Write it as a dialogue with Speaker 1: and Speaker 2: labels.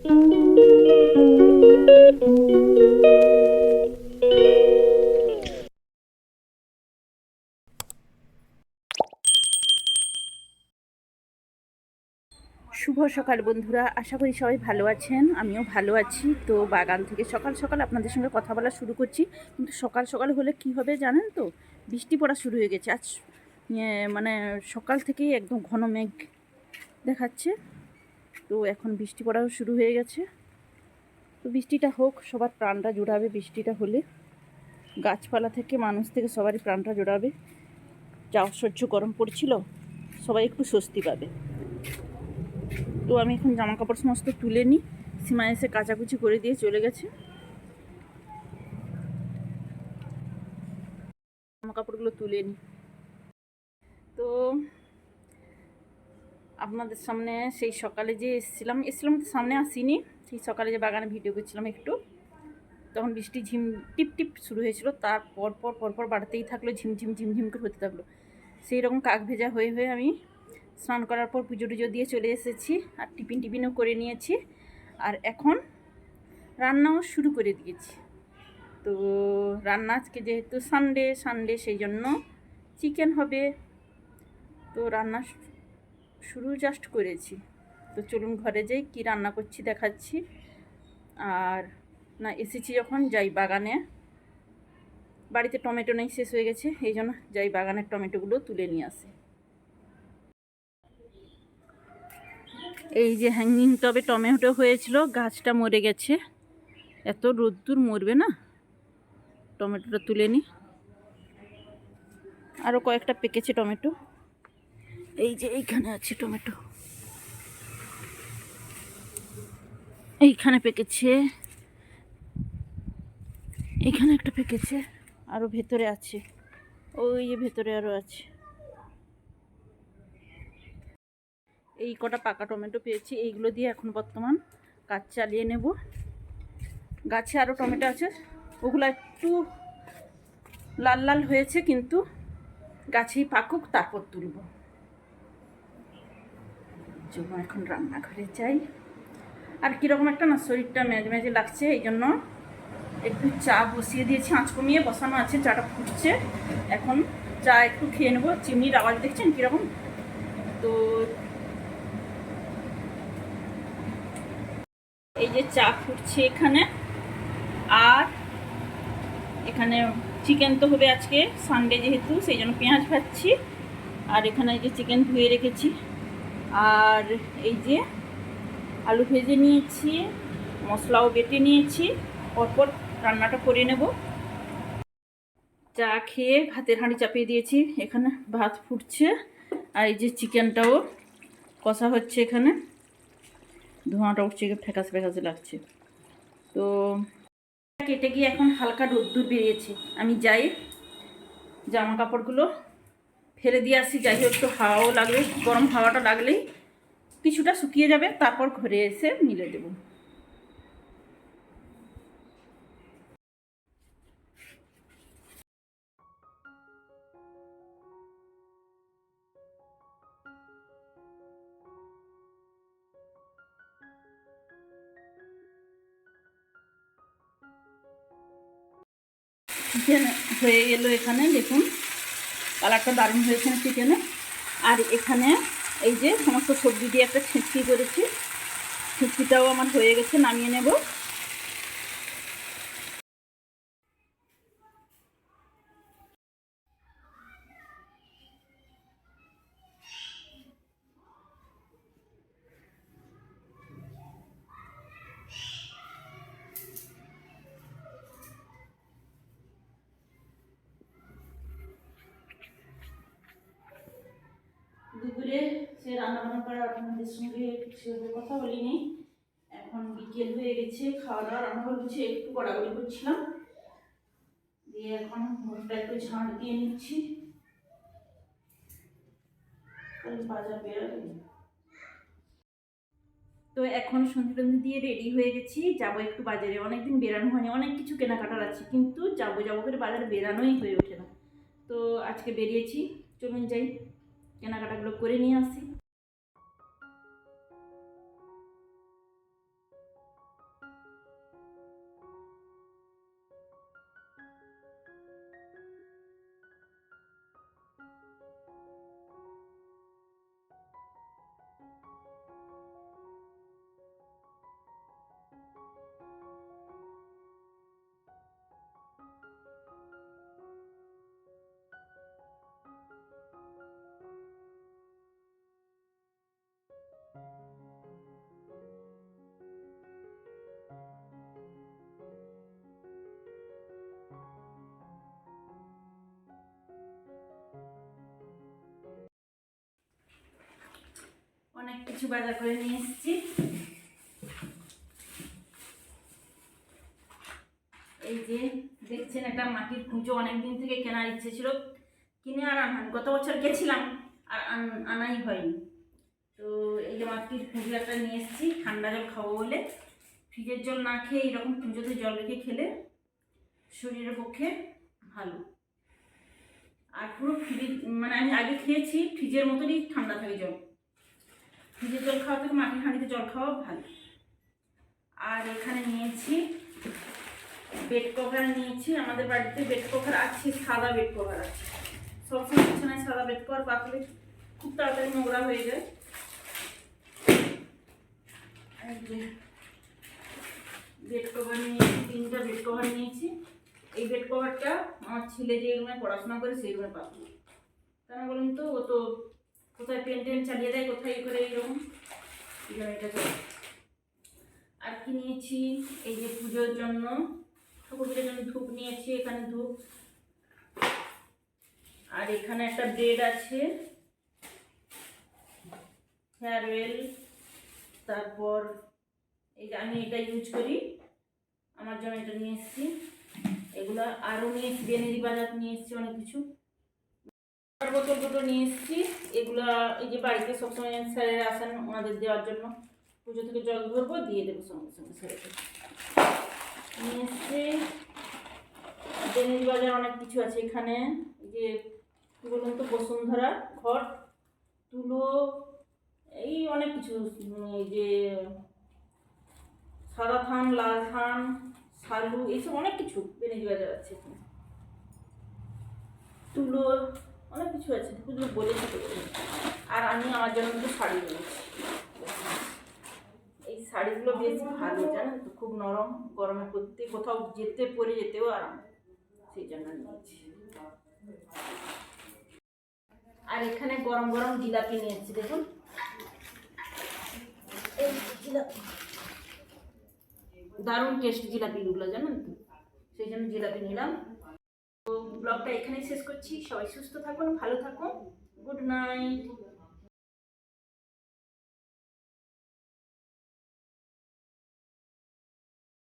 Speaker 1: শুভ সকাল বন্ধুরা, আশা করি সবাই ভালো আছেন। আমিও ভালো আছি। তো বাগান থেকে সকাল সকাল আপনাদের সঙ্গে কথা বলা শুরু করছি। কিন্তু সকাল সকাল হলে কি হবে জানেন তো, বৃষ্টি পড়া শুরু হয়ে গেছে আজ। মানে সকাল থেকেই একদম ঘন মেঘ দেখাচ্ছে। তো এখন বৃষ্টি পড়াও শুরু হয়ে গেছে। তো বৃষ্টিটা হোক, সবার প্রাণটা জোড়াবে। বৃষ্টিটা হলে গাছপালা থেকে মানুষ থেকে সবারই প্রাণটা জোড়াবে। যা অসহ্য গরম পড়ছিল, সবাই একটু স্বস্তি পাবে। তো আমি এখন জামা কাপড় সমস্ত তুলে নিই। সীমা এসে কাচাকুচি করে দিয়ে চলে গেছে। জামা কাপড়গুলো তুলে নিই। তো আপনাদের সামনে সেই সকালে যে এসেছিলাম তো সামনে আসিনি। সেই সকালে যে বাগানে ভিডিও করছিলাম একটু, তখন বৃষ্টি টিপ টিপ শুরু হয়েছিল। তার পরপর বাড়তেই থাকলো, ঝিমঝিম ঝিমঝিম করে হতে থাকলো। সেই রকম কাক ভেজা হয়ে আমি স্নান করার পর পুজো টুজো দিয়ে চলে এসেছি। আর টিফিনও করে নিয়েছি। আর এখন রান্নাও শুরু করে দিয়েছি। তো রান্না আজকে যেহেতু সানডে সেই জন্য চিকেন হবে। তো রান্না শুরু জাস্ট করেছি। তো চলুন ঘরে যাই, কি রান্না করছি দেখাচ্ছি। আর না, এসেছি যখন যাই বাগানে। বাড়িতে টমেটো নেই, শেষ হয়ে গেছে, এই জন্য যাই বাগানের টমেটোগুলো তুলে নিয়ে আসি। এই যে হ্যাঙ্গিং টবে টমেটো হয়েছিল, গাছটা মরে গেছে। এত রোদ্দুর মরবে না। টমেটোটা তুলে নিই। আরও কয়েকটা পেকেছে টমেটো। এই যে এইখানে আছে টমেটো, এইখানে পেকেছে, এইখানে একটা পেকেছে, আরও ভেতরে আছে, ওই যে ভেতরে আরও আছে। এই কটা পাকা টমেটো পেয়েছি, এইগুলো দিয়ে এখন বর্তমান কাজ চালিয়ে নেব। গাছে আরও টমেটো আছে, ওগুলো একটু লাল লাল হয়েছে, কিন্তু গাছেই পাকুক তারপর তুলব। জন্য এখন রান্নাঘরে যাই। আর কীরকম একটা না শরীরটা মেজে লাগছে, এই জন্য একটু চা বসিয়ে দিয়েছি। আঁচ কমিয়ে বসানো আছে, চাটা ফুটছে। এখন চা একটু খেয়ে নেবো। চিমনির আওয়াজ দেখছেন কীরকম? তো এই যে চা ফুটছে এখানে। আর এখানে চিকেন তো হবে আজকে, সানডে যেহেতু, সেই জন্য পেঁয়াজ ভাজছি। আর এখানে এই যে চিকেন ধুয়ে রেখেছি। আর এই যে আলু ভেজে নিয়েছি, মশলাও বেটে নিয়েছি। পরপর রান্নাটা করে নেব। চা খেয়ে ভাতের হাঁড়ি চাপিয়ে দিয়েছি, এখানে ভাত ফুটছে। আর এই যে চিকেনটাও কষা হচ্ছে, এখানে ধোঁয়াটা উঠছে, ফ্যাকাসে ফ্যাকাসে লাগছে। তো কেটে গিয়ে এখন হালকা রোদ্দুর বেরিয়েছে। আমি যাই জামা কাপড়গুলো ফেলে দিয়ে আসি। যাই হোক, একটু হাওয়াও লাগবে, গরম হাওয়াটা লাগলেই কিছুটা শুকিয়ে যাবে, তারপর ঘরে এসে মিলে দেব। চিকেন হয়ে গেল, এখানে দেখুন কালারটা দারুণ হয়েছে চিকেনে। আর এখানে এই যে সমস্ত সবজি দিয়ে একটা ছিঁচকি করেছি, ছিঁচকিটাও আমার হয়ে গেছে, নামিয়ে নেব। দুপুরে সে রান্নাবান্না করে আপনাদের সঙ্গে সেভাবে কথা বলিনি। এখন বিকেল হয়ে গেছে, খাওয়া দাওয়া রান্না হচ্ছে, একটু গড়াগড়ি করছিলাম। দিয়ে এখন ঘরটা একটু ঝাঁট দিয়ে নিচ্ছি। বাজার বেরোবে। তো এখন সন্ধে টন্ধে দিয়ে রেডি হয়ে গেছি, যাবো একটু বাজারে। অনেকদিন বেরানো হয়নি, অনেক কিছু কেনাকাটার আছে, কিন্তু যাবো করে বাজারে বেরানোই হয়ে ওঠে না। তো আজকে বেরিয়েছি, চলুন যাই কেনাকাটাগুলো করে নিয়ে আসি। কিছু বাজার করে নিয়ে এসেছি। এই যে দেখছেন, একটা মাটির কুঁজো অনেকদিন থেকে কেনার ইচ্ছে ছিল, কিনে আর আনলাম। গত বছর গেছিলাম আর আনাই হয়নি। তো এই যে মাটির কুঁজো একটা নিয়ে এসেছি, ঠান্ডা জল খাবো বলে। ফ্রিজের জল না খেয়ে এরকম কুঁজোতে জল রেখে খেলে শরীরের পক্ষে ভালো। আর পুরো ফ্রিজ, মানে আমি আগে খেয়েছি ফ্রিজের মতনই ঠান্ডা থাকে জল। ফ্রিজের জল খাওয়া থেকে মাটির হাঁড়িতে জল খাওয়া ভালো। আর এখানে নিয়েছি বেড কভার নিয়েছি। আমাদের বাড়িতে বেড কভার আছে, সাদা বেড কভার আছে। সবসময় বিছানায় সাদা বেড কভার পাতলে খুব তাড়াতাড়ি নোংরা হয়ে যায়। বেড কভার নিয়েছি, 3টা বেড কভার নিয়েছি। এই বেড কভারটা আমার ছেলে যে রুমে পড়াশোনা করে সেই রুমে পাবো। কেন বলুন তো, ও তো কোথায় পেন টেন চালিয়ে দেয়, কোথায় করে এইরকম, এটা চলে। আর কি নিয়েছি, এই যে পুজোর জন্য, ঠাকুর পুজোর জন্য ধূপ নিয়েছি। এখানে ধূপ, আর এখানে একটা ব্রেড আছে, হেয়ার অয়েল। তারপর এই যে আমি এটা ইউজ করি, আমার জন্য এটা নিয়ে এসেছি। এগুলা আরও নিয়ে এসেছি, বেনেরি বাজার নিয়ে এসেছি অনেক কিছু। বোতল নিয়ে এসেছি। এগুলা এই যে বাড়িতে সবসময় স্যারেরা আসেন, ওনাদের দেওয়ার জন্য। পুজো থেকে জল ধরবো, দিয়ে দেবো সঙ্গে সঙ্গে স্যারকে নিয়ে এসেছি। বেনেরি বাজার অনেক কিছু আছে এখানে। যে কী বলুন তো, বসুন্ধরা, ঘট, তুলো, এই অনেক কিছু। এই যে সাদা থান, লাল থান, শালু, এইসব অনেক কিছু বেনেরি বাজার আছে এখানে। তুলো, অনেক কিছু আছে, পুজো বলেছি। আর আমি আমার জন্য একটু শাড়ি নিয়েছি। এই শাড়িগুলো বেশ ভালো, জানেন তো, খুব নরম, গরমে করতে, কোথাও যেতে, পরে যেতেও আরাম, সেই জন্য নিয়েছি। আর এখানে গরম গরম জিলাপি নিয়েছি, দেখুন এই জিলাপি, দারুণ টেস্ট জিলাপিগুলো, জানেন তো, সেই জন্য জিলাপি নিলাম। তো ব্লগটা এখানেই শেষ করছি। সবাই সুস্থ থাকুন, ভালো থাকুন, গুড নাইট।